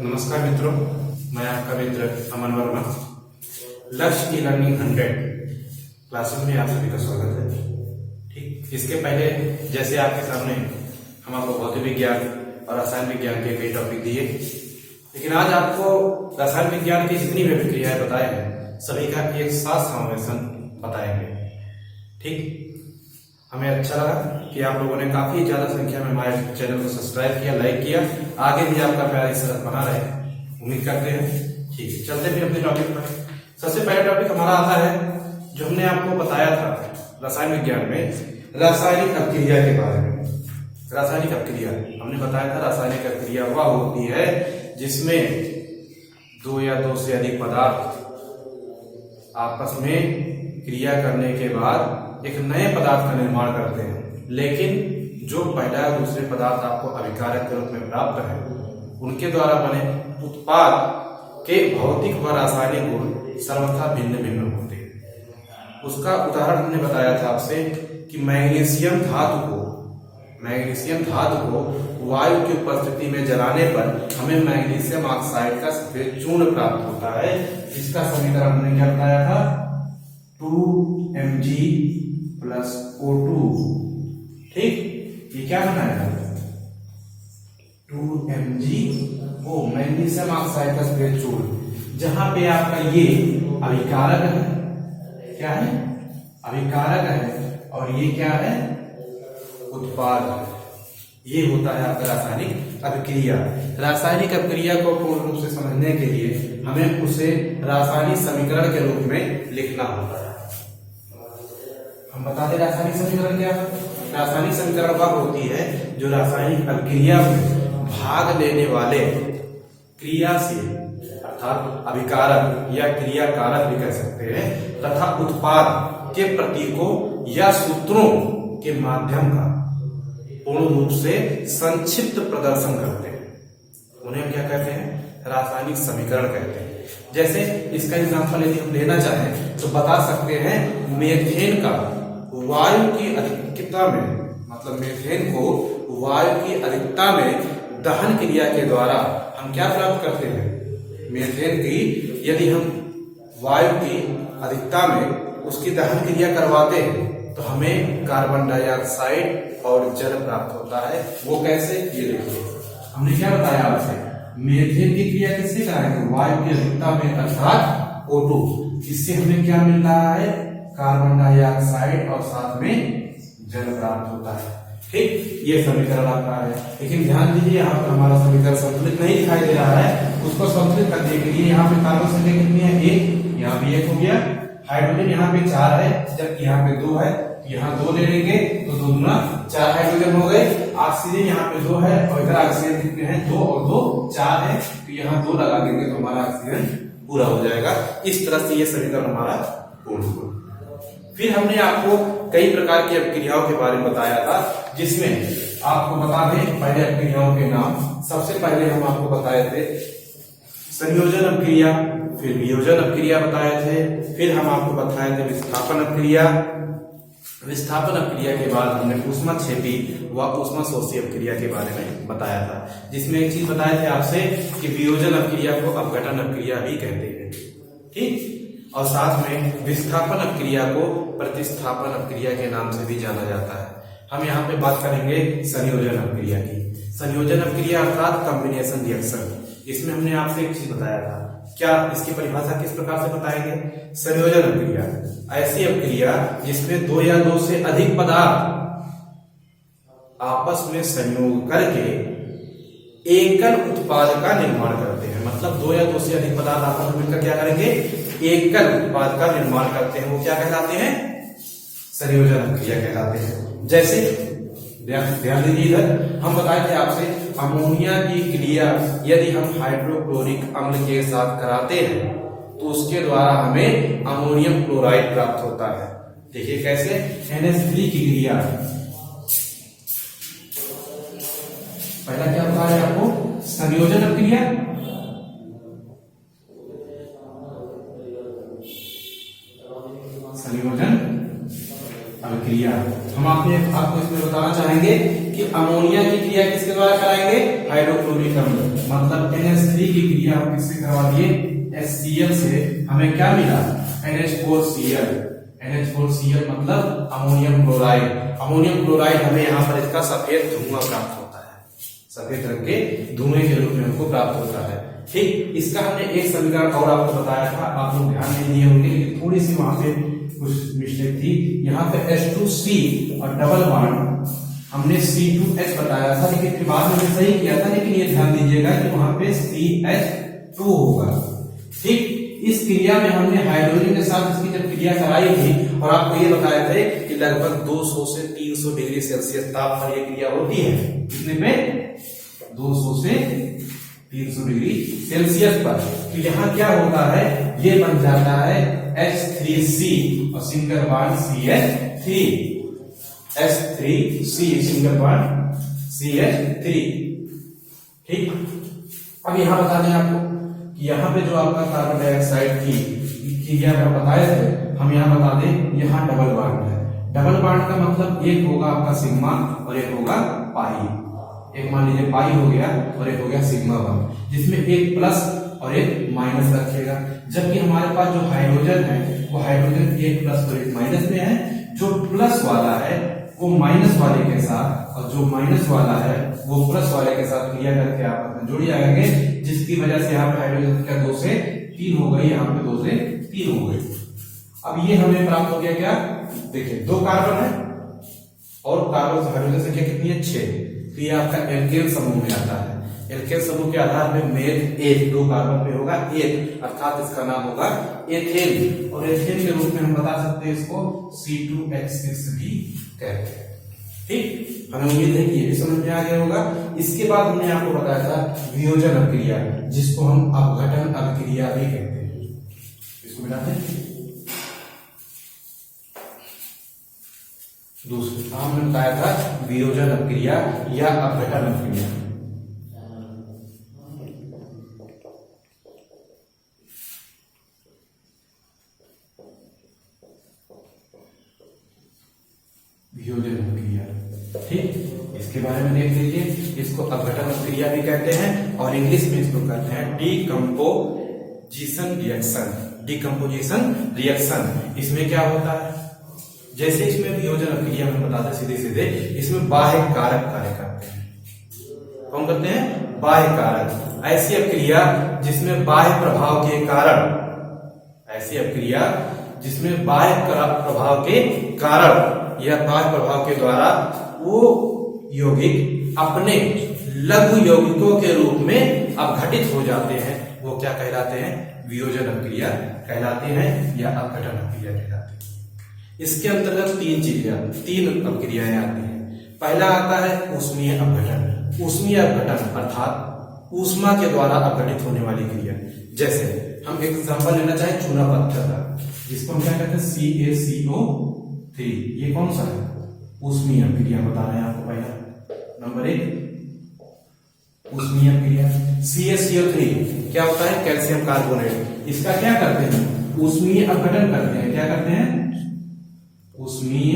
नमस्कार मित्रों, मैं आपका मित्र अमन वर्मा। लक्ष्य ई लर्निंग 100 क्लासेस में आप सभी का स्वागत है। ठीक, इसके पहले जैसे आपके सामने हम आपको भौतिक विज्ञान और रसायन विज्ञान के कई टॉपिक दिए, लेकिन आज आपको रसायन विज्ञान की जितनी भी प्रक्रियाएं बताए हैं सभी का एक साथ समावेशन बताएंगे। ठीक, हमें अच्छा लगा कि आप लोगों ने काफी ज्यादा संख्या में हमारे चैनल को सब्सक्राइब किया, लाइक किया। आगे भी आपका प्यार इस तरह बना रहे, उम्मीद करते हैं। ठीक है, चलते हैं अपने टॉपिक पर। सबसे पहला टॉपिक हमारा आता है जो हमने आपको बताया था रसायन विज्ञान में, रासायनिक अपक्रिया के बारे में। रासायनिक अपक्रिया हमने बताया था, रासायनिक अपक्रिया वह होती है जिसमें दो या दो से अधिक पदार्थ आपस में क्रिया करने के बाद एक नए पदार्थ का निर्माण करते हैं, लेकिन जो पहला या दूसरे पदार्थ आपको अभिकारक के रूप में प्राप्त है उनके द्वारा बने उत्पाद के भौतिक व रासायनिक गुण सर्वथा भिन्न भिन्न होते हैं। उसका उदाहरण हमने बताया था आपसे कि मैग्नीशियम धातु को वायु की उपस्थिति में जलाने पर हमें मैग्नीशियम ऑक्साइड का सफेद चूर्ण प्राप्त होता है, जिसका समीकरण हमने क्या बताया था, 2Mg + O2। ठीक, ये क्या बनाया, 2MgO मैग्नीशियम ऑक्साइड का सफेद चूर्ण। जहां पे आपका ये अभिकारक है, क्या है, अभिकारक है, और ये क्या है, उत्पाद है। ये होता है आपका रासायनिक अभिक्रिया। रासायनिक अभिक्रिया को पूर्ण रूप से समझने के लिए हमें उसे रासायनिक समीकरण के रूप में लिखना होता है। हम बता दें रासायनिक समीकरण क्या है। रासायनिक समीकरण वह होती है जो रासायनिक अभिक्रिया में भाग लेने वाले क्रियाशील अर्थात अभिकारक या क्रियाकारक भी कह सकते हैं तथा उत्पाद के प्रतीकों या सूत्रों के माध्यम का पूर्ण रूप से संक्षिप्त प्रदर्शन करते हैं। उन्हें हम क्या कहते हैं, रासायनिक समीकरण कहते हैं। जैसे इसका एग्जांपल यदि हम लेना चाहें तो बता सकते हैं, मीथेन का वायु की अधिकता में, मतलब मीथेन को वायु की अधिकता में दहन क्रिया के द्वारा हम क्या प्राप्त करते हैं, मीथेन की यदि हम वायु की अधिकता में उसकी दहन क्रिया करवाते हैं तो हमें कार्बन डाइऑक्साइड और जल प्राप्त होता है। वो कैसे, ये देखिए हमने क्या बताया आपसे, मीथेन की क्रिया किससे कराएंगे, वायु की अधिकता में अर्थात O2। इससे हमें क्या मिल रहा है, कार्बन डाइऑक्साइड और साथ में जल प्राप्त होता है। ठीक, ये समीकरण आपका है। लेकिन ध्यान दीजिए यहाँ पर हमारा समीकरण संतुलित नहीं दिखाई दे रहा है। उसको संतुलित करने के लिए यहाँ पे कार्बन संख्या कितनी है, 1, यहाँ भी 1 हो गया। हाइड्रोजन यहाँ पे 4 है, जबकि यहाँ पे 2 है, यहाँ 2 ले लेंगे तो 2 दूना 4 हाइड्रोजन हो गए। ऑक्सीजन यहाँ पे 2 है और इधर ऑक्सीजन कितने हैं, 2 और 2 4 है, तो यहाँ 2 लगा देंगे तो हमारा ऑक्सीजन पूरा हो जाएगा। इस तरह से ये समीकरण हमारा पूर्ण हुआ। फिर हमने आपको कई प्रकार की अपक्रियाओं के बारे में बताया था, जिसमें आपको बता दें पहले अपक्रियाओं के नाम। सबसे पहले हम आपको बताए थे संयोजन अपक्रिया, फिर वियोजन अपक्रिया बताए थे, फिर हम आपको बताए थे विस्थापन अपक्रिया। विस्थापन अपक्रिया के बाद हमने ऊष्माक्षेपी व ऊष्माशोषी अपक्रिया के बारे में बताया था, जिसमें एक चीज बताए थे आपसे कि वियोजन अपक्रिया को अपघटन अपक्रिया भी कहते हैं। ठीक, और साथ में विस्थापन अपक्रिया को प्रतिस्थापन अपक्रिया के नाम से भी जाना जाता है। हम यहाँ पे बात करेंगे संयोजन अपक्रिया की। संयोजन अपक्रिया अर्थात कॉम्बिनेशन रिएक्शन। इसमें हमने आपसे एक चीज बताया था, क्या इसकी परिभाषा किस प्रकार से बताएंगे, संयोजन अपक्रिया ऐसी अपक्रिया जिसमें 2 या 2 से अधिक पदार्थ आपस में संयोग करके एकल उत्पाद का निर्माण करते हैं। मतलब 2 या 2 से अधिक पदार्थ आपस में मिलकर क्या करेंगे, एकल उत्पाद का निर्माण करते हैं। वो क्या कहलाते हैं, संयोजन अपक्रिया कहलाते हैं। जैसे ध्यान दीजिए, इधर हम बताए थे आपसे अमोनिया की क्रिया यदि हम हाइड्रोक्लोरिक अम्ल के साथ कराते हैं तो उसके द्वारा हमें अमोनियम क्लोराइड प्राप्त होता है। देखिए कैसे, NH3 की क्रिया, पहला क्या बता है आपको, संयोजन अपक्रिया, संयोजन अपक्रिया। अभिक्रिया। हम आपको इसमें बताना चाहेंगे कि अमोनिया की क्रिया किसके द्वारा कराएंगे, हाइड्रोक्लोरिक अम्ल, मतलब NH3 की क्रिया हम किससे करवा दिए, HCl से। हमें क्या मिला, NH4Cl। NH4Cl मतलब अमोनियम क्लोराइड। अमोनियम क्लोराइड हमें यहाँ पर इसका सफेद धुआं प्राप्त होता है, सफेद रंग के धुएं के रूप में हमको प्राप्त होता है। ठीक, इसका हमने एक समीकरण और आपको बताया था, आप लोग ध्यान नहीं दिए होंगे, लेकिन थोड़ी सी वहां पे कुछ मिस्टेक थी। यहाँ पे H2C और डबल बॉन्ड हमने C2H बताया था, लेकिन फिर बाद में हमने सही किया था, लेकिन ये ध्यान दीजिएगा कि वहां पे CH2 होगा। ठीक, इस क्रिया में हमने हाइड्रोजन के साथ इसकी जब क्रिया कराई थी और आपको ये बताया था कि लगभग 200 से 300 डिग्री सेल्सियस ताप पर यह क्रिया होती है। कितने पे, 200 से 300 डिग्री सेल्सियस पर। तो यहाँ क्या होता है, ये बन जाता है H3C और single bond CH3, H3C single bond CH3। ठीक, अब यहाँ बता दें आपको कि यहाँ पे जो आपका कार्बन डाइऑक्साइड की क्रिया में बताए थे, हम यहाँ बता दें, यहाँ डबल बॉन्ड है। डबल बॉन्ड का मतलब एक होगा आपका सिग्मा और एक होगा पाई। एक मान लीजिए पाई हो गया और एक हो गया सिग्मा बॉन्ड, जिसमें एक प्लस और एक माइनस रखिएगा। जबकि हमारे पास जो हाइड्रोजन है वो हाइड्रोजन एक प्लस और एक माइनस में है। जो प्लस वाला है वो माइनस वाले के साथ और जो माइनस वाला है वो प्लस वाले के साथ क्रिया करके आपस में जुड़ जाएंगे, जिसकी वजह से यहाँ पे हाइड्रोजन क्या 2 से 3 हो गई, यहाँ पे 2 से 3 हो गई। अब ये हमें प्राप्त हो गया क्या, देखिए 2 कार्बन है और कार्बन हाइड्रोजन संख्या कितनी है, 6। तो ये आपका एल्केन समूह में आता है। एल्केन समूह के आधार पे मेल 1, 2 कार्बन पे होगा 1, अर्थात इसका नाम होगा एथेन। और एथेन के रूप में हम बता सकते हैं इसको C2H6 भी कहते हैं। ठीक, हमें उम्मीद है कि ये भी समझ में आ गया होगा। इसके बाद हमने आपको बताया था वियोजन अभिक्रिया, जिसको हम अपघटन अभिक्रिया भी कहते हैं। इसको मिलाते हैं दूसरे, हमने बताया था वियोजन अभिक्रिया या अपघटन अभिक्रिया। वियोजन अभिक्रिया, ठीक, इसके बारे में देख लीजिए। इसको अपघटन अभिक्रिया भी कहते हैं और इंग्लिश में इसको कहते हैं डीकंपोजिशन रिएक्शन। डीकंपोजिशन रिएक्शन, इसमें क्या होता है, जैसे इसमें वियोजन अभिक्रिया में बताते सीधे सीधे, इसमें बाह्य कारक कार्य करते हैं। कौन करते हैं, बाह्य कारक। ऐसी अभिक्रिया जिसमें बाह्य प्रभाव के कारण, ऐसी अभिक्रिया जिसमें बाह्य प्रभाव के कारण या बाह्य प्रभाव के द्वारा वो यौगिक अपने लघु यौगिकों के रूप में अपघटित हो जाते हैं, वो क्या कहलाते हैं, वियोजन अभिक्रिया कहलाते हैं या अपघटन अभिक्रिया कहलाते हैं। इसके अंतर्गत 3 अभिक्रियाएं आती हैं। पहला आता है ऊष्मीय अपघटन। ऊष्मीय अपघटन अर्थात ऊष्मा के द्वारा अपघटित होने वाली क्रिया। जैसे हम एक एग्जांपल लेना चाहें चूना पत्थर का, जिसको हम क्या कहते हैं CaCO3। ये कौन सा है, ऊष्मीय अभिक्रिया बता रहे हैं आपको। पहला नंबर 1 ऊष्मीय अभिक्रिया। CaCO3 क्या होता है, कैल्शियम कार्बोनेट। इसका क्या करते हैं, ऊष्मीय अपघटन करते हैं। क्या करते हैं, ऊष्मीय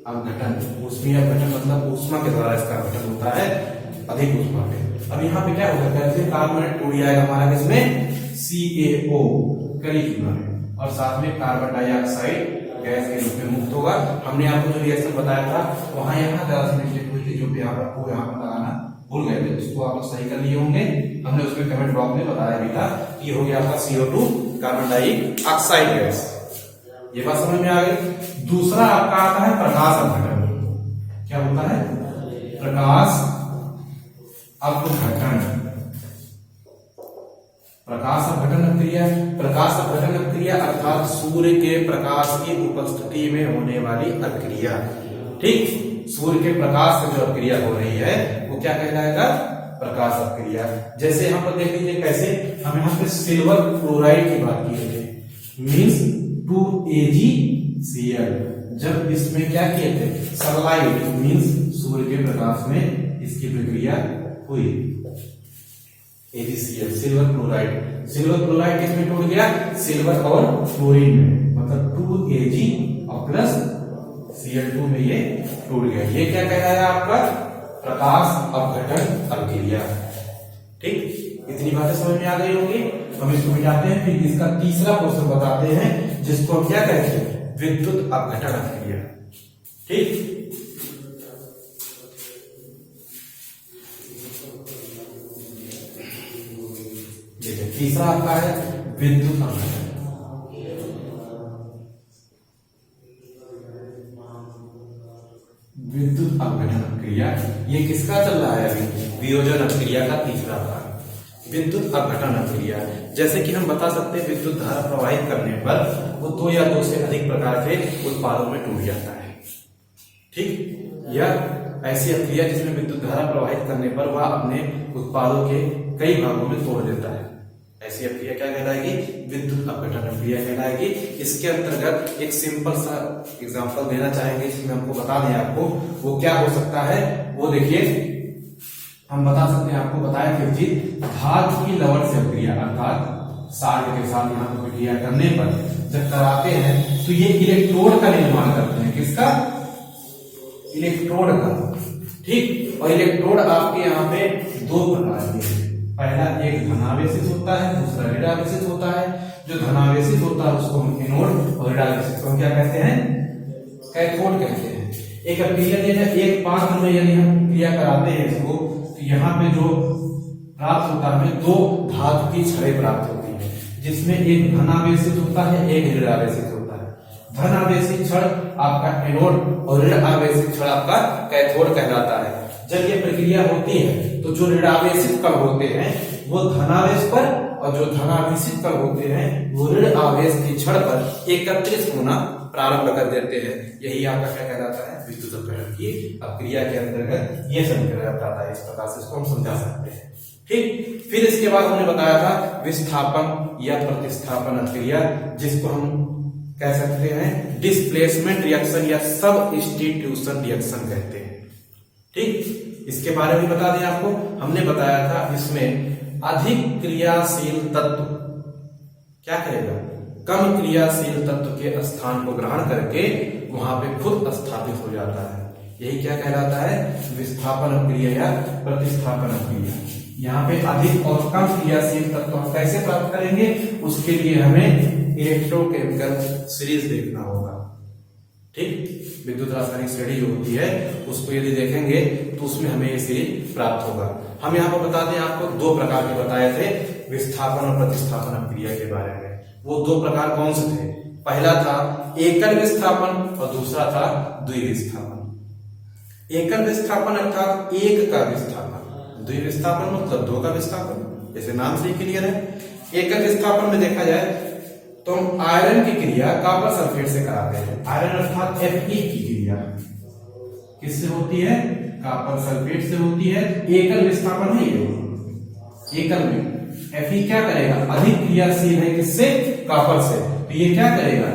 अपघटन। ऊष्मीय अपघटन मतलब ऊष्मा के द्वारा इसका अपघटन होता है अधिक ऊष्मा पे। अब यहाँ पे क्या होगा, कैल्शियम कार्बोनेट टूट जाएगा हमारा किसमें, CaO करी चूना में, और साथ में कार्बन डाइऑक्साइड गैस के रूप में मुक्त होगा। हमने आपको जो रिएक्शन बताया था वहां यहाँ जरा सी मिस्टेक हुई थी, जो यहाँ पर लगाना भूल गए थे, उसको आप सही कर लिए होंगे। हमने उसमें कमेंट बॉक्स में बताया भी था कि हो गया आपका CO2 कार्बन डाइऑक्साइड गैस। ये बात समझ में आ गई। दूसरा आपका आता है प्रकाश अपघटन। क्या होता है, प्रकाश अपघटन। प्रकाश अपघटन अभिक्रिया। प्रकाश अपघटन अभिक्रिया अर्थात सूर्य के प्रकाश की उपस्थिति में होने वाली अभिक्रिया। ठीक, सूर्य के प्रकाश से जो अभिक्रिया हो रही है वो क्या कहलाएगा, प्रकाश अभिक्रिया। जैसे यहाँ पर देख लीजिए कैसे, हम यहाँ पे सिल्वर क्लोराइड की बात किए थे, मीन्स 2AgCl। जब इसमें क्या किए थे, सनलाइट मीन्स सूर्य के प्रकाश में इसकी प्रक्रिया हुई, AgCl silver chloride. Silver chloride किसमें टूट गया, सिल्वर और क्लोरीन में, मतलब 2Ag और प्लस Cl2 में ये टूट गया। ये क्या कहलाया आपका प्रकाश अपघटन अभिक्रिया। ठीक, इतनी बातें समझ में आ गई होंगी। हम इसको मिटाते हैं, फिर इसका तीसरा क्वेश्चन बताते हैं जिसको हम क्या कहते हैं, विद्युत अपघटन अभिक्रिया। ठीक, देखिए तीसरा आपका है विद्युत अपघटन। विद्युत अपघटन अभिक्रिया ये किसका चल रहा है अभी, वियोजन अभिक्रिया का तीसरा भाग विद्युत अपघटन अभिक्रिया। जैसे कि हम बता सकते हैं विद्युत धारा प्रवाहित करने पर वो दो या दो से अधिक प्रकार के उत्पादों में टूट जाता है। ठीक, यह ऐसी अभिक्रिया जिसमें विद्युत धारा प्रवाहित करने पर वह अपने उत्पादों के कई भागों में तोड़ देता है। ऐसी अभिक्रिया क्या कहलाएगी, विद्युत अपघटन अभिक्रिया कहलाएगी। इसके अंतर्गत एक सिंपल सा एग्जांपल देना चाहेंगे जिसमें हमको बता दें आपको वो क्या हो सकता है। वो देखिए हम बता सकते हैं, आपको बताया फिर चीज, धातु की लवण से अभिक्रिया अर्थात साल्ट के साथ यहाँ पर अभिक्रिया करने पर जब कराते हैं तो ये इलेक्ट्रोड का निर्माण करते हैं। किसका, इलेक्ट्रोड का। ठीक, और इलेक्ट्रोड आपके यहाँ पे दो प्रकार के हैं। पहला एक धनावेशित होता है, दूसरा ऋणावेशित होता है। जो धनावेशित होता है उसको हम एनोड और ऋणावेशित को हम क्या कहते हैं, कैथोड कहते हैं। एक अभिक्रिया दी जाए, एक पात्र में यदि हम क्रिया कराते हैं इसको तो यहाँ पे जो प्राप्त होता है दो धातु की छड़ें प्राप्त होती है, जिसमें एक धनावेशित होता है, एक ऋणावेशित होता है। धनावेशित छड़ आपका एनोड और ऋणावेशित छड़ आपका कैथोड कहलाता है। जब ये प्रक्रिया होती है तो जो ऋणावेशित कण होते हैं वो धनावेश पर और जो धनावेशित कण होते हैं वो ऋण आवेश की छड़ पर एकत्रित होना प्रारंभ कर देते हैं। यही आपका क्या कहलाता है, विद्युत अपघटन की अभिक्रिया के अंतर्गत ये समीकरण आता है। इस प्रकार से इसको हम समझा सकते हैं। ठीक, फिर इसके बाद हमने बताया था विस्थापन या प्रतिस्थापन अभिक्रिया, जिसको हम कह सकते हैं डिस्प्लेसमेंट रिएक्शन या सबस्टिट्यूशन रिएक्शन कहते हैं। ठीक, इसके बारे में बता दें आपको, हमने बताया था इसमें अधिक क्रियाशील तत्व क्या करेगा, कम क्रियाशील तत्व के स्थान को ग्रहण करके वहां पे खुद स्थापित हो जाता है। यही क्या कहलाता है, विस्थापन अभिक्रिया या प्रतिस्थापन अभिक्रिया। यहाँ पे अधिक और कम क्रियाशील तत्व हम कैसे प्राप्त करेंगे, उसके लिए हमें इलेक्ट्रोकेमिकल सीरीज देखना होगा। ठीक, विद्युत रासायनिक श्रेणी जो होती है उसको यदि देखेंगे तो उसमें हमें ये सीरीज प्राप्त होगा। हम यहाँ पर बता दें आपको दो प्रकार के बताए थे विस्थापन और प्रतिस्थापन अभिक्रिया के बारे में। वो दो प्रकार कौन से थे, पहला था एकल विस्थापन और दूसरा था द्विविस्थापन। एकल विस्थापन अर्थात एक का विस्थापन, द्विविस्थापन मतलब दो का विस्थापन, जैसे नाम से ही क्लियर है। एकल विस्थापन में देखा जाए तो हम आयरन की क्रिया कॉपर सल्फेट से कराते हैं। आयरन अर्थात Fe की क्रिया किससे होती है, कॉपर सल्फेट से होती है। एकल विस्थापन है ये, एकल में Fe क्या करेगा, अधिक क्रियाशील है किससे, कॉपर से, तो ये क्या करेगा,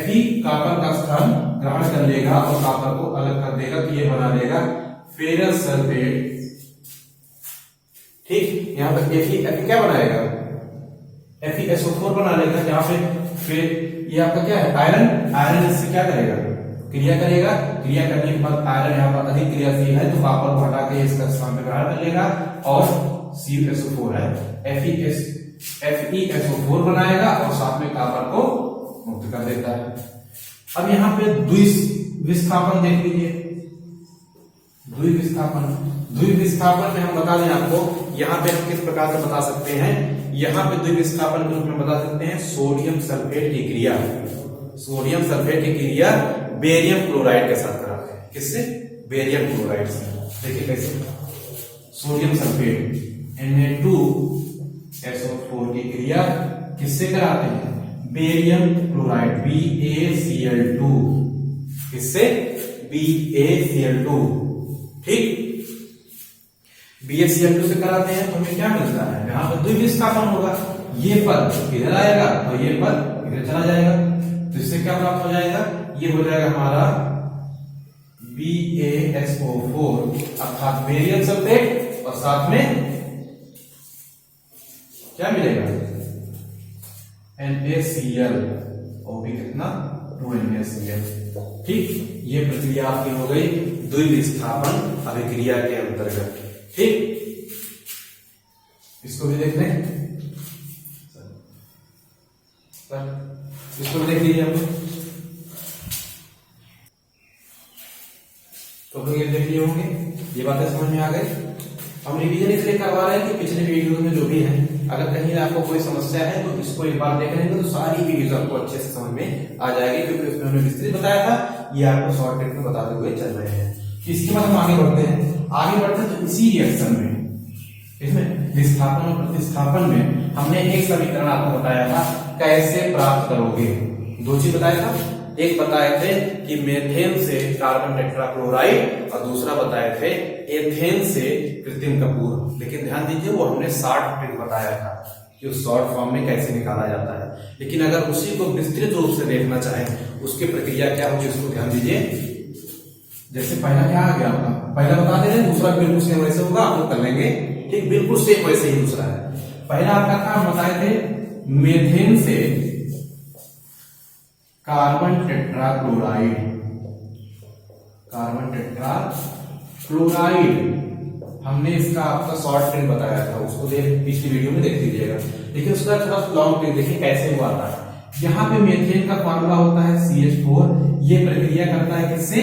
Fe कॉपर का स्थान ग्रहण कर लेगा और कॉपर को अलग कर देगा, तो ये बना देगा फेरस सल्फेट। ठीक, यहाँ पर Fe क्या बनाएगा, FeSO4 बना लेगा। यहाँ पे फिर ये आपका क्या है, आयरन। आयरन इससे क्या करेगा, क्रिया करेगा। क्रिया करने के बाद आयरन यहाँ पर अधिक क्रियाशील है तो कॉपर को हटा के इसका स्थान पे ग्रहण कर लेगा और CuSO4 है, FeSO4 बनाएगा और साथ में कॉपर को मुक्त कर देता है। अब यहाँ पे द्विविस्थापन देख लीजिए। द्विविस्थापन में हम बता दें आपको, यहाँ पे हम किस प्रकार से बता सकते हैं, यहाँ पे द्विविस्थापन के रूप में बता सकते हैं सोडियम सल्फेट की क्रिया, सोडियम सल्फेट की क्रिया बेरियम क्लोराइड के साथ कराते हैं। किससे, बेरियम क्लोराइड से। देखिए कैसे, सोडियम सल्फेट Na2SO4 की क्रिया किससे कराते हैं, बेरियम क्लोराइड BaCl2, किससे, BaCl2। ठीक, BaCl2 से कराते हैं तो हमें क्या मिलता है, यहाँ पर द्विविस्थापन होगा, ये पद इधर आएगा और ये पद इधर चला जाएगा, तो इससे क्या प्राप्त हो जाएगा, ये हो जाएगा हमारा BaSO4 अर्थात बेरियम सल्फेट और साथ में क्या मिलेगा NaCl और भी कितना 2NaCl। ठीक, ये प्रक्रिया आपकी हो गई द्विविस्थापन अभिक्रिया के अंतर्गत। ठीक, इसको भी देख लें सर, इसको भी देख लीजिए आप। तो ये देख लिए होंगे, ये बातें समझ में आ गई। हम रिवीजन इसलिए करवा रहे हैं कि पिछले वीडियो में जो भी है, अगर कहीं आपको कोई समस्या है तो इसको एक बार देख लेंगे तो सारी वीडियोस आपको अच्छे से समझ में आ जाएगी, क्योंकि उसमें हमने विस्तृत बताया था, ये आपको शॉर्टकट में बताते हुए चल रहे हैं। इसके बाद हम आगे बढ़ते हैं। आगे बढ़ते हैं तो इसी रिएक्शन में, इसमें विस्थापन और प्रतिस्थापन में हमने एक समीकरण आपको बताया था कैसे प्राप्त करोगे। दो चीज बताया था, एक बताए थे कि मेथेन से कार्बन टेट्राक्लोराइड और दूसरा बताए थे एथेन से कृत्रिम कपूर। लेकिन ध्यान दीजिए वो हमने शॉर्ट ट्रिक बताया था कि उस शॉर्ट फॉर्म में कैसे निकाला जाता है। लेकिन अगर उसी को विस्तृत रूप से देखना चाहें उसकी प्रक्रिया क्या होगी उसको ध्यान दीजिए। जैसे पहला क्या आ गया होगा, पहला बता दे रहे, दूसरा बिल्कुल सेम वैसे होगा, आप लोग कर लेंगे। ठीक, बिल्कुल सेम वैसे ही दूसरा है। पहला आपका काम बताए थे मेथेन से कार्बन टेट्राक्लोराइड, कार्बन टेट्राक्लोराइड हमने इसका आपका शॉर्ट ट्रिक बताया था, उसको पिछली वीडियो में देख लीजिएगा। लेकिन उसका थोड़ा लॉन्ग ट्रिक देखिए कैसे हुआ था। यहाँ पे मेथेन का फॉर्मूला होता है CH4, ये प्रक्रिया करता है किससे,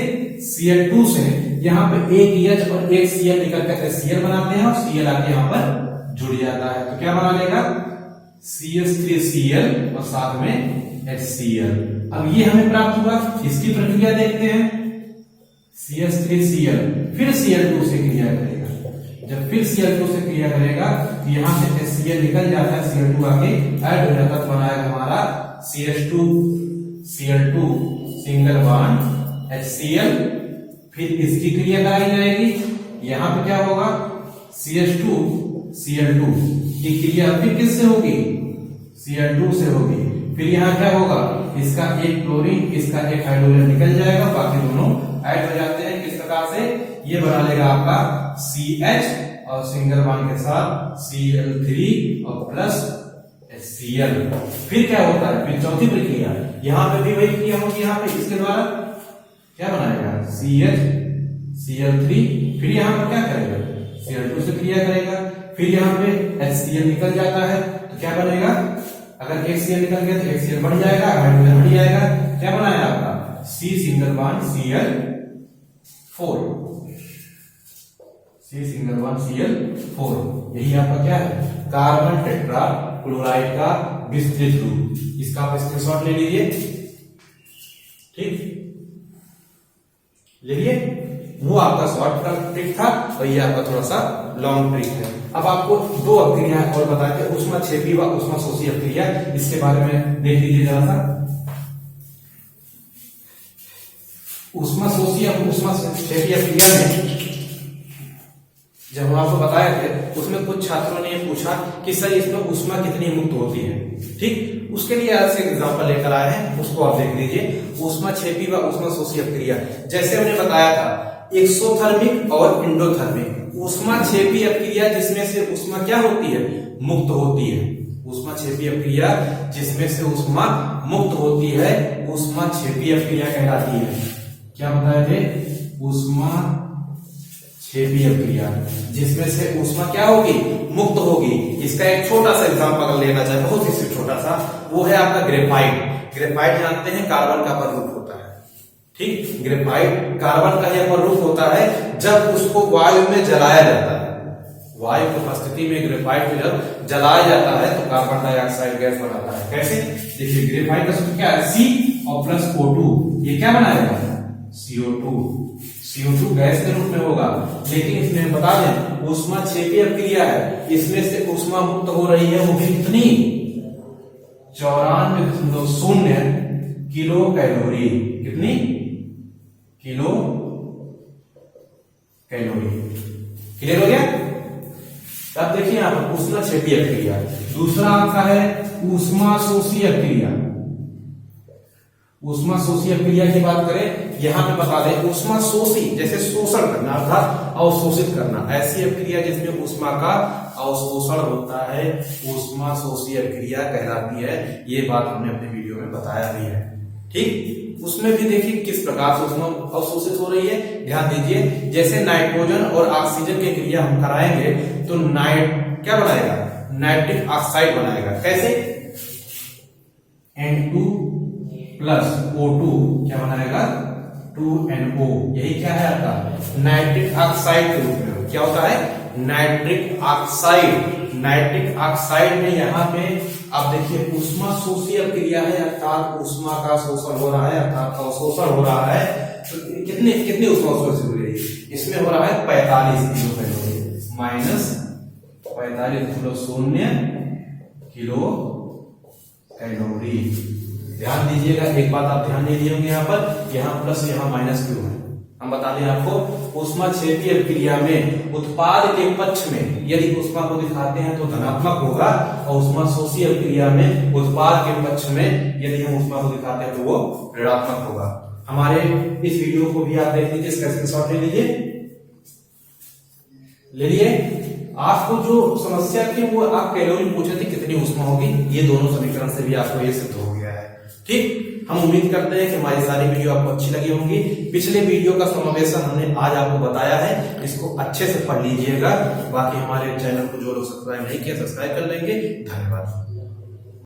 Cl2 से। यहाँ पे एक H और एक Cl निकल कर Cl बनाते हैं और Cl आके यहाँ पर जुड़ जाता है, तो क्या बना लेगा CH3Cl और साथ में HCl। अब ये हमें प्राप्त हुआ, इसकी प्रक्रिया देखते हैं। CH3Cl फिर Cl2 से क्रिया करेगा, जब फिर Cl2 से क्रिया करेगा तो यहाँ से HCl निकल जाता है, Cl2 आके ऐड हो जाता है, तो बनाएगा हमारा CH2 Cl2 single bond HCl। फिर इसकी क्रिया कराई जाएगी, यहाँ पे क्या होगा CH2 Cl2 की क्रिया फिर किससे होगी, Cl2 से होगी। फिर यहाँ क्या होगा, इसका एक क्लोरीन इसका एक हाइड्रोजन निकल जाएगा, बाकी दोनों ऐड हो जाते हैं। किस प्रकार से, ये बना लेगा आपका CH और सिंगल बॉन्ड के साथ Cl3 और प्लस HCl। फिर क्या होता है, फिर चौथी प्रक्रिया, यहाँ पे भी वही क्रिया होगी। यहाँ पे इसके द्वारा क्या बनाएगा CH Cl3, फिर यहाँ पर क्या करेगा Cl2 से क्रिया करेगा, फिर यहाँ पे HCl निकल जाता है, तो क्या बनेगा, अगर एक Cl निकल गया तो एक Cl बढ़ जाएगा, हाइड्रोजन बढ़ जाएगा, क्या बनाया आपका C single bond Cl4, C single bond Cl4। यही आपका क्या है, कार्बन टेट्राक्लोराइड का विस्तृत रूप। इसका आप स्क्रीनशॉट ले लीजिए। ठीक, लेलिए, वो आपका शॉर्ट ट्रिक था और ये आपका थोड़ा सा लॉन्ग ट्रिक है। अब आपको दो अभिक्रिया और बताते हैं, ऊष्माक्षेपी व ऊष्माशोषी अभिक्रिया, इसके बारे में देख लीजिए जरा सा। ऊष्माशोषी और ऊष्माक्षेपी अभिक्रिया में जब हम आपको बताए थे उसमें कुछ छात्रों ने पूछा कि सर इसमें ऊष्मा कितनी मुक्त होती है। ठीक, उसके लिए आज से एग्जांपल लेकर आए हैं, उसको आप देख लीजिए। ऊष्माक्षेपी व ऊष्माशोषी अभिक्रिया, जैसे हमने बताया था एक्सोथर्मिक और एंडोथर्मिक। ऊष्माक्षेपी अभिक्रिया जिसमें से ऊष्मा क्या होती है, मुक्त होती है। ऊष्माक्षेपी अभिक्रिया जिसमें से ऊष्मा मुक्त होती है ऊष्माक्षेपी अभिक्रिया कहलाती है। क्या बताए थे, ऊष्माक्षेपी अभिक्रिया जिसमें से ऊष्मा क्या होगी, मुक्त होगी। इसका एक छोटा सा एग्जांपल अगर लेना चाहे, बहुत ही छोटा सा, वो है आपका ग्रेफाइट। ग्रेफाइट जानते हैं कार्बन का परमाणु होता है। ठीक, ग्रेफाइट कार्बन का यह परमाणु होता है जब उसको वायु में जलाया जाता है। वायु की उपस्थिति में ग्रेफाइट को जब जलाया जाता है तो कार्बन डाइऑक्साइड गैस बनाता है। कैसे, देखिए ग्रेफाइट का सूत्र क्या है, C और प्लस O2, ये क्या बनाएगा CO2 गैस के रूप में होगा। लेकिन इसमें बता दें ऊष्माक्षेपी अभिक्रिया है, इसमें से ऊष्मा मुक्त हो रही है, वो भी कितनी, 94.0 किलो कैलोरी। कितनी किलो कैलोरी, क्लियर हो गया। अब देखिए यहां पर ऊष्माक्षेपी अभिक्रिया। दूसरा आपका है ऊष्माशोषी अभिक्रिया। ऊष्माशोषी अभिक्रिया की बात करें, यहां पे बता दें ऊष्माशोषी जैसे शोषण करना अर्थात अवशोषित करना, ऐसी अभिक्रिया जिसमें ऊष्मा का अवशोषण होता है ऊष्माशोषी अभिक्रिया कहलाती है। ये बात हमने अपने वीडियो में बताया भी है। ठीक, उसमें भी देखिए किस प्रकार से ऊष्मा अवशोषित हो रही है। ध्यान दीजिए, जैसे नाइट्रोजन और ऑक्सीजन की क्रिया हम कराएंगे तो क्या बनाएगा, नाइट्रिक ऑक्साइड बनाएगा। कैसे, N2 प्लस O2 क्या बनाएगा, 2NO। यही क्या है आपका, नाइट्रिक ऑक्साइड के रूप में क्या होता है, नाइट्रिक ऑक्साइड। नाइट्रिक ऑक्साइड में यहाँ पे आप देखिए ऊष्मा शोषीय क्रिया है, अर्थात ऊष्मा का शोषण हो रहा है, अर्थात अवशोषण हो रहा है। तो कितनी ऊष्मा शोषित हो रही है, इसमें हो रहा है 45 kilo calorie, minus 45.0 kilo calorie. ध्यान दीजिएगा, एक बात आप ध्यान नहीं दिए होंगे, यहाँ पर यहाँ प्लस यहाँ माइनस क्यों है, हम बता दें आपको। ऊष्मा क्षेपीय क्रिया में उत्पाद के पक्ष में यदि ऊष्मा को दिखाते हैं तो धनात्मक होगा, और ऊष्मा शोषीय क्रिया में उत्पाद के पक्ष में यदि हम ऊष्मा को दिखाते हैं तो वो ऋणात्मक होगा। हमारे इस वीडियो को भी आप देख लीजिए, इसका स्क्रीनशॉट ले लीजिए, ले लिए। आपको जो समस्या थी वो आप कैलोरी पूछे थे कितनी ऊष्मा होगी, ये दोनों समीकरण से भी आपको ये सिद्ध हो गया है। ठीक, हम उम्मीद करते हैं कि हमारी सारी वीडियो आपको अच्छी लगी होंगी। पिछले वीडियो का समावेशन हमने आज आपको बताया है, इसको अच्छे से पढ़ लीजिएगा। बाकी हमारे चैनल को जो लोग सब्सक्राइब नहीं किया, सब्सक्राइब कर लेंगे। धन्यवाद।